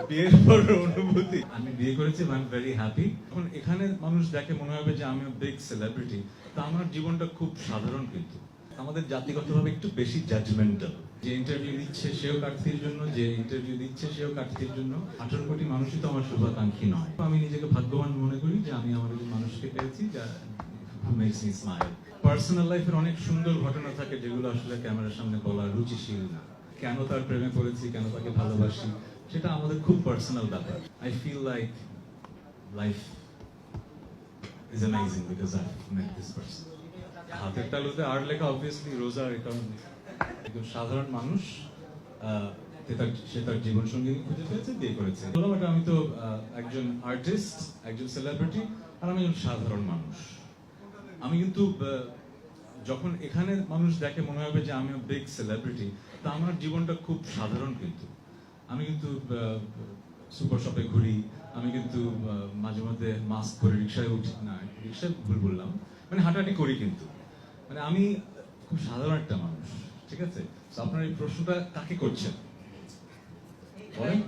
বিয়ের পর অনুভূতি, আমি বিয়ে করেছি, আই এম ভেরি হ্যাপি। এখন এখানে মানুষ দেখে মনে হবে যে আমি বিগ সেলিব্রিটি, তা আমার জীবনটা খুব সাধারণ। কিন্তু আমাদের জাতিগতভাবে একটু বেশি জাজমেন্টাল। যে ইন্টারভিউ দিচ্ছে সেও কাটতির জন্য, যে ইন্টারভিউ দিচ্ছে সেও কাটতির জন্য। 18 কোটি মানুষই তো আমার শুভাকাঙ্ক্ষী নয়। আমি নিজেকে ভাগ্যবান মনে করি যে আমি আমার একজন মানুষকে পেয়েছি যা মেক্স মি স্মাইল। পার্সোনাল লাইফের অনেক সুন্দর ঘটনা থাকে যেগুলো আসলে ক্যামেরার সামনে বলা রুচিশীল না। কেন তার প্রেমে পড়েছি, কেন তাকে ভালোবাসি, সেটা আমাদের খুব পার্সোনাল ব্যাপার। I feel like life is amazing because I met this person. হাতের তালুতে আর লেখা অবভিয়াসলি রোজা, কারণ একজন সাধারণ মানুষ সে তার জীবন সঙ্গী খুঁজে পেয়েছে, বিয়ে করেছে। আমি তো একজন আর্টিস্ট, একজন সেলিব্রিটি, আর আমি একজন সাধারণ মানুষ। আমি কিন্তু যখন এখানে মানুষ দেখে মনে হবে যে আমি বিগ সেলিব্রিটি, তা আমার জীবনটা খুব সাধারণ। কিন্তু আমি কিন্তু সুপার শপে ঘুরি, আমি কিন্তু মাঝে মধ্যে মাস্ক পরে রিক্সায় উঠি, না রিক্সায় ভুল বললাম, মানে হাঁটাহাঁটি করি। কিন্তু মানে আমি খুব সাধারণ একটা মানুষ, ঠিক আছে? আপনার এই প্রশ্নটা কাকে করছেন বলেন?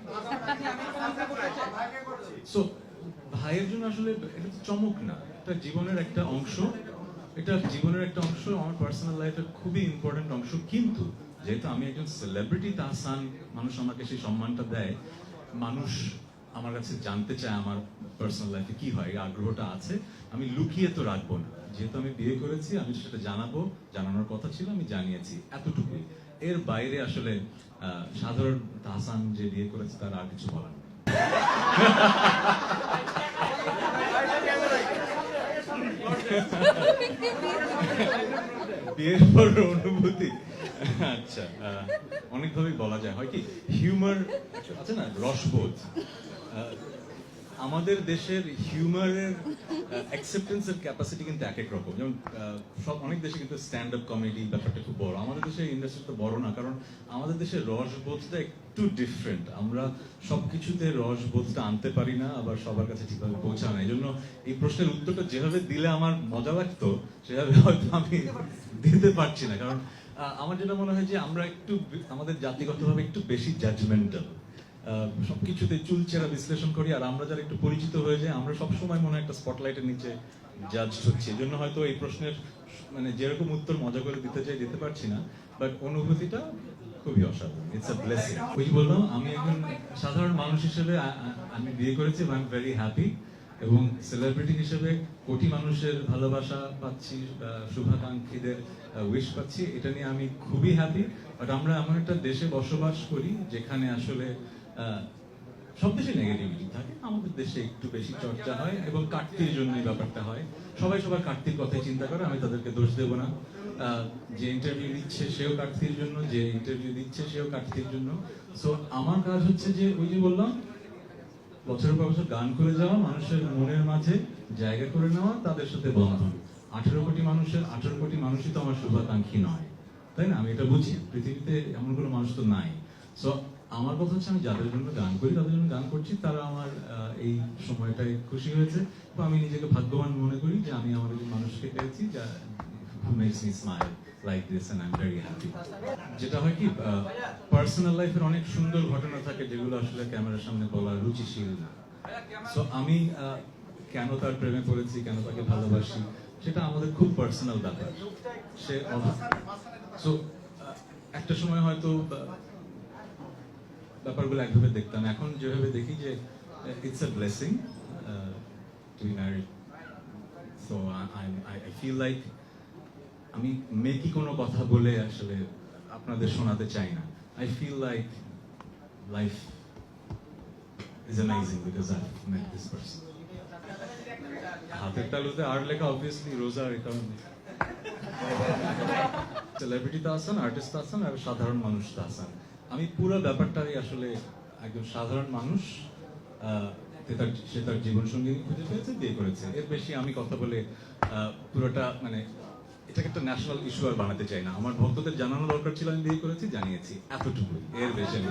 সো ভাইয়ের জন্য আসলে এটা তো চমক না, এটা জীবনের একটা অংশ। এটা জীবনের একটা অংশ, আমার পার্সোনাল লাইফের খুবই ইম্পর্টেন্ট অংশ। কিন্তু যেহেতু আমি একজন সেলিব্রিটি তাহসান, মানুষ আমাকে সেই সম্মানটা দেয়, মানুষ আমার কাছে জানতে চায় আমার পার্সোনাল লাইফে কি হয়, এই আগ্রহটা আছে। আমি লুকিয়ে তো রাখবো না, যেহেতু আমি বিয়ে করেছি আমি সেটা জানাবো, জানানোর কথা ছিল, আমি জানিয়েছি, এতটুকুই। এর বাইরে আসলে সাধারণ তাহসান যে বিয়ে করেছে তার আর কিছু বলার নেই। বিয়ের পর অনুভূতি, আচ্ছা, অনেকভাবেই বলা যায়। হয় কি, হিউমার আছে না, রসবোধ। আমাদের দেশের হিউমারের অ্যাকসেপ্টেন্সের ক্যাপাসিটি কিন্তু এক এক রকম। যেমন অনেক দেশে কিন্তু স্ট্যান্ড আপ কমেডি ব্যাপারটা খুব বড়, আমাদের দেশে ইন্ডাস্ট্রিটা বড় না, কারণ আমাদের দেশের রসবোধটা একটু ডিফারেন্ট। আমরা সবকিছুতে রসবোধটা আনতে পারি না, আবার সবার কাছে ঠিকভাবে পৌঁছায় না। এই জন্য এই প্রশ্নের উত্তরটা যেভাবে দিলে আমার মজা লাগতো সেভাবে হয়তো আমি দিতে পারছি না। কারণ আমার যেটা মনে হয় যে আমরা একটু আমাদের জাতিগতভাবে একটু বেশি জাজমেন্টাল, সবকিছুতে চুলচেরা বিশ্লেষণ করি। আর আমরা যারা একটু পরিচিত হয়ে যাই, আমরা সবসময় মনে হয় একটা স্পটলাইটের নিচে জাজ হচ্ছি। এই জন্য হয়তো এই প্রশ্নের মানে যেরকম উত্তর মজা করে দিতে চাই দিতে পারছি না, বাট অনুভূতিটা খুবই অসাধারণ। It's a blessing. ওই বললাম, আমি একজন সাধারণ মানুষ হিসেবে আমি বিয়ে করেছি, আই এম ভেরি হ্যাপি। এবং সেলিব্রিটি হিসেবে কোটি মানুষের ভালোবাসা পাচ্ছি, শুভাকাঙ্ক্ষীদের উইশ পাচ্ছি, এটা নিয়ে আমি খুবই হ্যাপি। বাট আমরা এমন একটা দেশে বসবাস করি যেখানে আসলে সব দেশে নেগেটিভিটি থাকে, আমাদের দেশে একটু বেশি চর্চা হয় এবং কাটতির জন্যই ব্যাপারটা হয়। সবাই সবার কাটতির কথাই চিন্তা করে, আমি তাদেরকে দোষ দেব না। যে ইন্টারভিউ দিচ্ছে সেও কাটতির জন্য, যে ইন্টারভিউ দিচ্ছে সেও কাটতির জন্য। সো আমার কাজ হচ্ছে যে ওই যে বললাম, বছরের পর বছর গান করে যাওয়া, মানুষের মনের মাঝে জায়গা করে নেওয়া, তাদের সাথে বন্ধন। 18 কোটি মানুষের 18 কোটি মানুষই তো আমার শুভাকাঙ্ক্ষী নয়, তাই না? আমি এটা বুঝি, পৃথিবীতে এমন কোনো মানুষ তো নাই। সো আমার কথা হচ্ছে, আমি যাদের জন্য গান করি তাদের জন্য গান করছি, তারা আমার এই সময়টায় খুশি হয়েছে। তো আমি নিজেকে ভাগ্যবান মনে করি যে আমি আমার একজন মানুষকে পেয়েছি যা makes me smile like this, and I am very happy. যেটা হয় কি, পার্সোনাল লাইফের অনেক সুন্দর ঘটনা থাকে যেগুলো আসলে ক্যামেরার সামনে বলা রুচিশীল না। সো আমি কেন তার প্রেমে পড়েছি, কেন তাকে ভালোবাসি, সেটা আমাদের খুব পার্সোনাল ব্যাপার। সে সো একটা সময় হয়তো ব্যাপারগুলো একভাবে দেখতাম, এখন যেভাবে দেখি যে it's a blessing to be married. So I feel like আমি মেকি কোনো কথা বলে আসলে আপনাদের শোনাতে চাই না। I feel like life is amazing because I met this person. হাতের তালুতে আর লেখা অবভিয়াসলি রোজা, কারণ সেলিব্রিটি তাহসান, আর্টিস্ট তাহসান, আর সাধারণ মানুষ তাহসান। আমি পুরো ব্যাপারটাই আসলে একজন সাধারণ মানুষ, সে তার জীবন সঙ্গী খুঁজে পেয়েছে, বিয়ে করেছে। এর বেশি আমি কথা বলে পুরোটা মানে এটাকে একটা ন্যাশনাল ইস্যু আর বানাতে চাই না। আমার ভক্তদের জানানো দরকার ছিল, আমি বিয়ে করেছি, জানিয়েছি, এতটুকুই। এর বেশি আমি